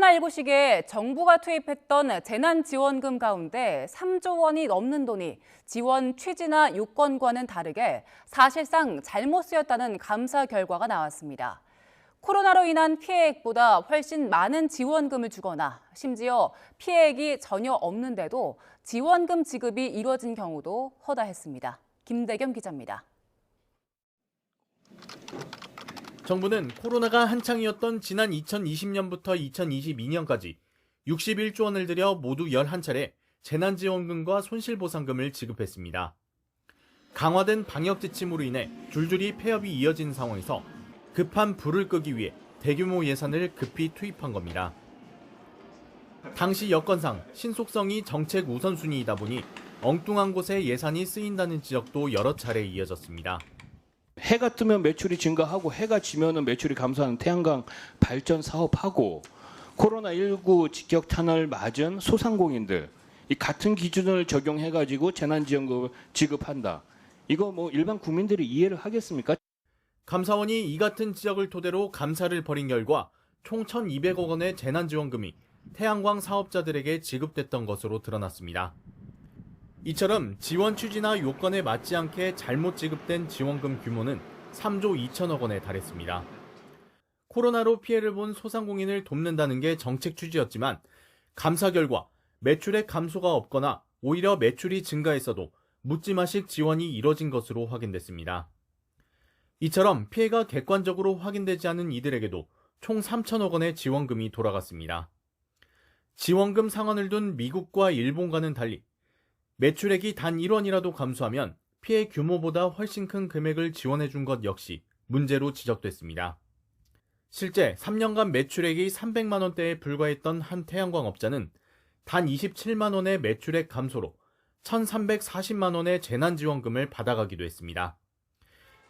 코로나19 시기에 정부가 투입했던 재난지원금 가운데 3조 원이 넘는 돈이 지원 취지나 요건과는 다르게 사실상 잘못 쓰였다는 감사 결과가 나왔습니다. 코로나로 인한 피해액보다 훨씬 많은 지원금을 주거나 심지어 피해액이 전혀 없는데도 지원금 지급이 이뤄진 경우도 허다했습니다. 김대겸 기자입니다. 정부는 코로나가 한창이었던 지난 2020년부터 2022년까지 61조 원을 들여 모두 11차례 재난지원금과 손실보상금을 지급했습니다. 강화된 방역 지침으로 인해 줄줄이 폐업이 이어진 상황에서 급한 불을 끄기 위해 대규모 예산을 급히 투입한 겁니다. 당시 여건상 신속성이 정책 우선순위이다 보니 엉뚱한 곳에 예산이 쓰인다는 지적도 여러 차례 이어졌습니다. 해가 뜨면 매출이 증가하고 해가 지면은 매출이 감소하는 태양광 발전 사업하고 코로나19 직격 탄을 맞은 소상공인들 이 같은 기준을 적용해가지고 재난지원금을 지급한다. 이거 뭐 일반 국민들이 이해를 하겠습니까? 감사원이 이 같은 지적을 토대로 감사를 벌인 결과 총 1,200억 원의 재난지원금이 태양광 사업자들에게 지급됐던 것으로 드러났습니다. 이처럼 지원 취지나 요건에 맞지 않게 잘못 지급된 지원금 규모는 3조 2천억 원에 달했습니다. 코로나로 피해를 본 소상공인을 돕는다는 게 정책 취지였지만 감사 결과 매출액 감소가 없거나 오히려 매출이 증가했어도 묻지마식 지원이 이뤄진 것으로 확인됐습니다. 이처럼 피해가 객관적으로 확인되지 않은 이들에게도 총 3천억 원의 지원금이 돌아갔습니다. 지원금 상한을 둔 미국과 일본과는 달리 매출액이 단 1원이라도 감소하면 피해 규모보다 훨씬 큰 금액을 지원해 준 것 역시 문제로 지적됐습니다. 실제 3년간 매출액이 300만 원대에 불과했던 한 태양광 업자는 단 27만 원의 매출액 감소로 1,340만 원의 재난지원금을 받아가기도 했습니다.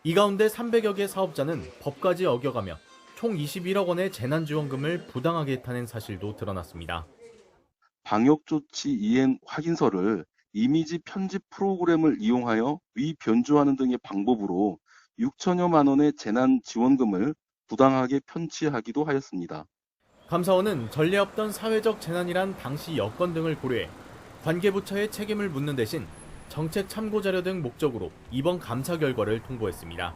이 가운데 300여 개 사업자는 법까지 어겨가며 총 21억 원의 재난지원금을 부당하게 타낸 사실도 드러났습니다. 방역조치 이행 확인서를 이미지 편집 프로그램을 이용하여 위변조하는 등의 방법으로 6천여만 원의 재난지원금을 부당하게 편취하기도 하였습니다. 감사원은 전례 없던 사회적 재난이란 당시 여건 등을 고려해 관계부처의 책임을 묻는 대신 정책 참고자료 등 목적으로 이번 감사 결과를 통보했습니다.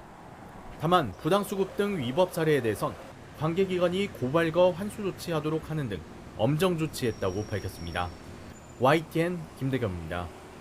다만 부당수급 등 위법 사례에 대해선 관계기관이 고발과 환수 조치하도록 하는 등 엄정 조치했다고 밝혔습니다. YTN 김대겸입니다.